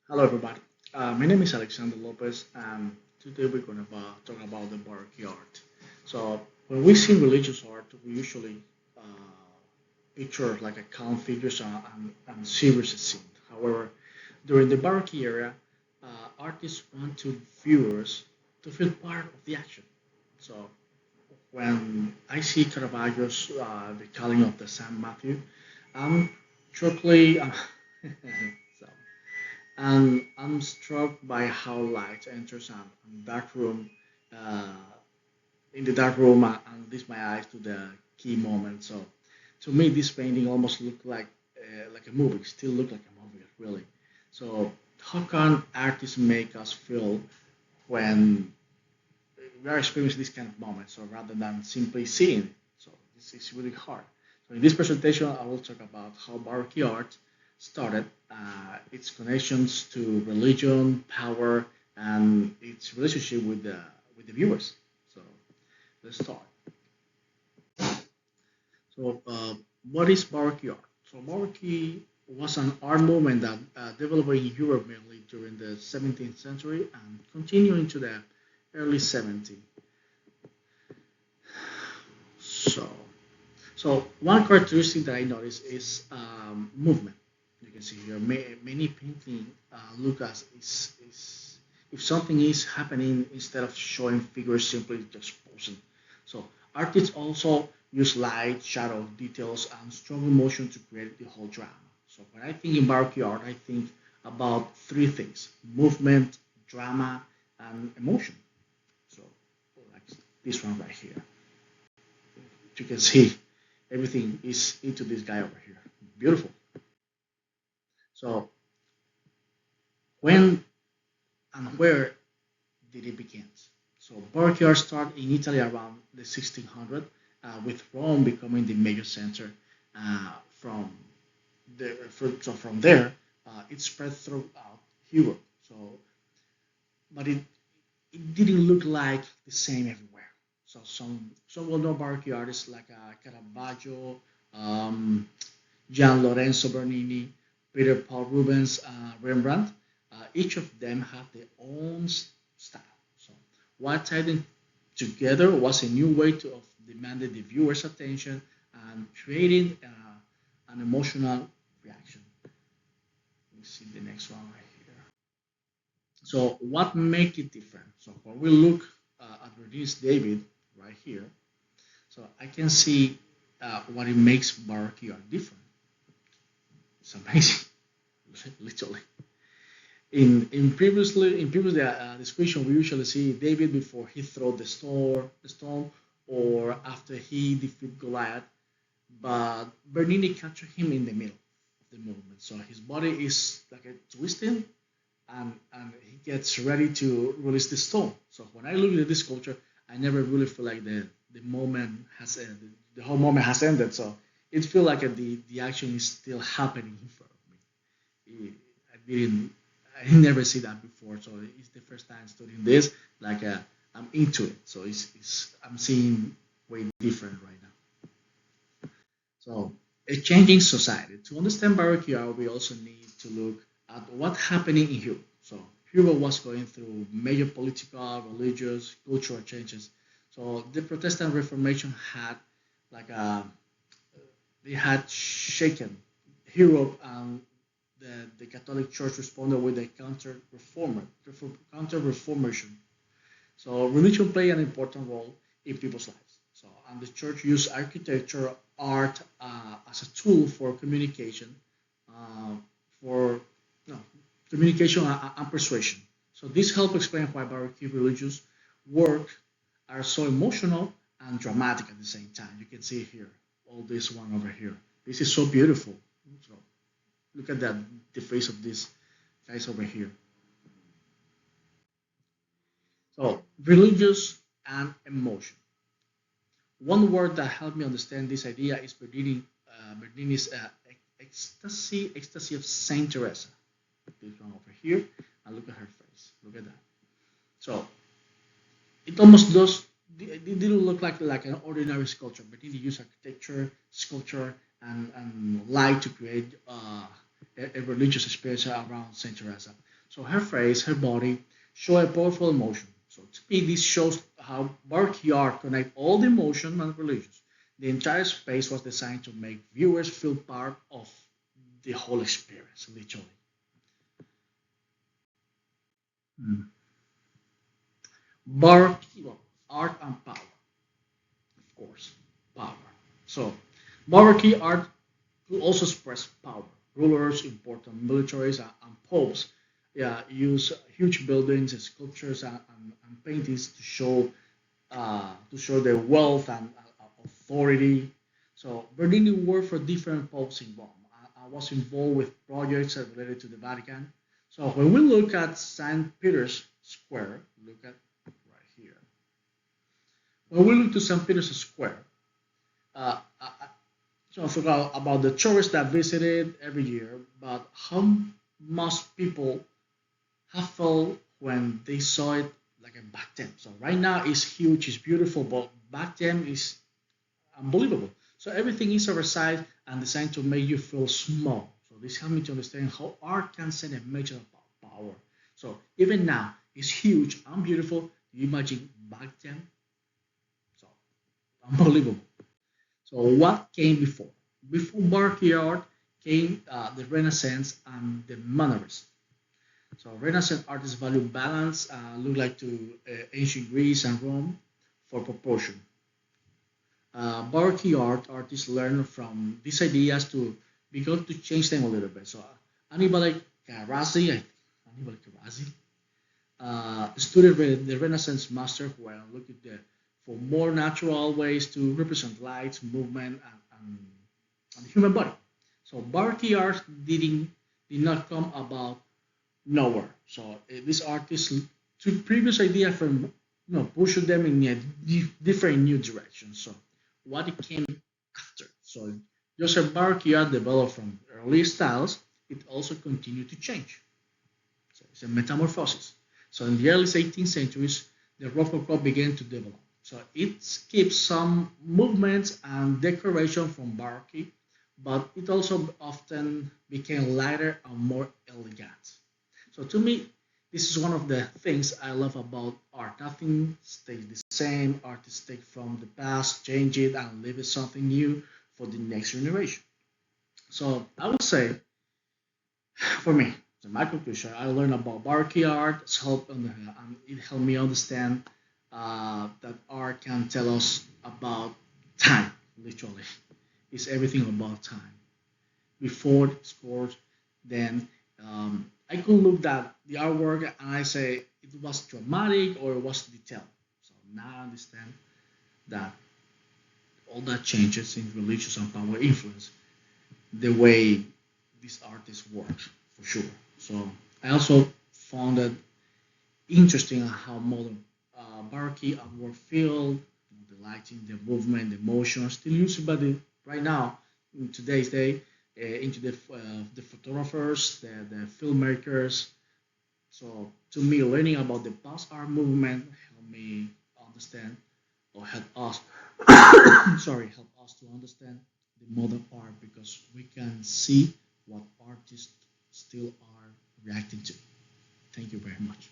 Hello, everybody. My name is Alexander Lopez, and today we're going to talk about the Baroque art. So, when we see religious art, we usually uh, picture like a calm figures and serious scene. However, during the Baroque era, artists want to viewers to feel part of the action. So, when I see Caravaggio's The Calling of the Saint Matthew, I'm shortly. So, and I'm struck by how light enters a dark room, uh, in the dark room, and leads my eyes to the key moment. So, to me, this painting almost looked like a movie. Still look like a movie, really. So, how can artists make us feel when we are experiencing this kind of moment? So, rather than simply seeing it, so this is really hard. So, in this presentation, I will talk about how Baroque art started, its connections to religion, power, and its relationship with the viewers. So, let's start. So, what is Baroque art? So, Baroque was an art movement that developed in Europe mainly during the 17th century and continued into the early 17th. So, so one characteristic that I noticed is movement. You can see here many painting look as is if something is happening instead of showing figures simply just posing. So artists also use light, shadow, details, and strong emotion to create the whole drama. So when I think in Baroque art, I think about three things: movement, drama, and emotion. So like this one right here, you can see everything is into this guy over here. Beautiful. So when and where did it begin? So Baroque art started in Italy around the 1600, with Rome becoming the major center. From from there, it spread throughout Europe. So, but it didn't look like the same everywhere. So some well-known Baroque artists like Caravaggio, um, Gian Lorenzo Bernini, Peter Paul Rubens, Rembrandt. Each of them have their own style. So what tied them together was a new way of demanding the viewer's attention and creating an emotional reaction. Let me see the next one right here. So what make it different? So when we look at Bernice David right here, so I can see what it makes Baroque art different. It's amazing, literally. In previous description, we usually see David before he throw the stone, or after he defeat Goliath. But Bernini captured him in the middle of the movement, so his body is like a twisting, and he gets ready to release the stone. So when I look at this sculpture, I never really feel like the moment has ended. The whole moment has ended. So it feels like the action is still happening in front of me. I didn't, I never see that before. So it's the first time studying this. Like I'm into it. So it's I'm seeing way different right now. So a changing society. To understand Baroque art, we also need to look at what's happening in Europe. So Europe was going through major political, religious, cultural changes. So the Protestant Reformation had like they had shaken Europe, and the Catholic Church responded with a counter reformation. So religion played an important role in people's lives. So and the church used architecture, art as a tool for communication, uh, for no, communication and persuasion. So this helps explain why Baroque religious work are so emotional and dramatic at the same time. You can see here all this one over here. This is so beautiful. So look at that, the face of this guys over here. So religious and emotion. One word that helped me understand this idea is Bernini's ecstasy of Saint Teresa. This one over here, and look at her face. Look at that. So it almost does. It didn't look like an ordinary sculpture, but it used architecture, sculpture, and light to create a religious experience around Saint Teresa. So her face, her body show a powerful emotion. So to me, this shows how Baroque art connect all the emotion and religions. The entire space was designed to make viewers feel part of the whole experience, literally. Mm. Baroque well, art and power, of course, power. So Baroque art could also express power. Rulers, important militaries, and popes use huge buildings, sculptures, and paintings to show their wealth and authority. So Bernini worked for different popes in Rome. I was involved with projects related to the Vatican. So when we look at St. Peter's Square, look at right here. When we look to St. Peter's Square, I so I forgot about the tourists that visit it every year, but how most people have felt when they saw it like a back then. So right now it's huge, it's beautiful, but back then is unbelievable. So everything is oversized and designed to make you feel small. So this helped me to understand how art can send a message of power. So even now, it's huge and beautiful. You imagine back then? So unbelievable. So what came before? Before Baroque art came the Renaissance and the Modernism. So Renaissance artists value balance, look like to ancient Greece and Rome for proportion. Baroque art artists learn from these ideas to because to change them a little bit. So Annibale Carracci studied the Renaissance master who are looking for more natural ways to represent light, movement, and the human body. So Baroque art did not come about nowhere. So these artists took previous idea from pushing them in a different new direction. So what it came after. So Joseph Baroque developed from early styles. It also continued to change. So it's a metamorphosis. So in the early 18th centuries, the Rococo began to develop. So it skipped some movements and decoration from Baroque, but it also often became lighter and more elegant. So to me, this is one of the things I love about art. Nothing stays the same. Artists take from the past, change it, and leave it something new for the next generation. So I would say, for me, so my conclusion, I learned about Baroque art. It helped me understand that art can tell us about time. Literally, it's everything about time. Before it scores, then I could look at the artwork and I say it was dramatic or it was detailed. So now I understand that all that changes in religious and power influence the way this artist works for sure. So I also found it interesting how modern Baroque artwork feel, the lighting, the movement, the motion, still used by the right now in today's day into the photographers, the filmmakers. So to me, learning about the past art movement helped me understand or help us sorry help us to understand the modern art because we can see what artists still are reacting to. Thank you very much.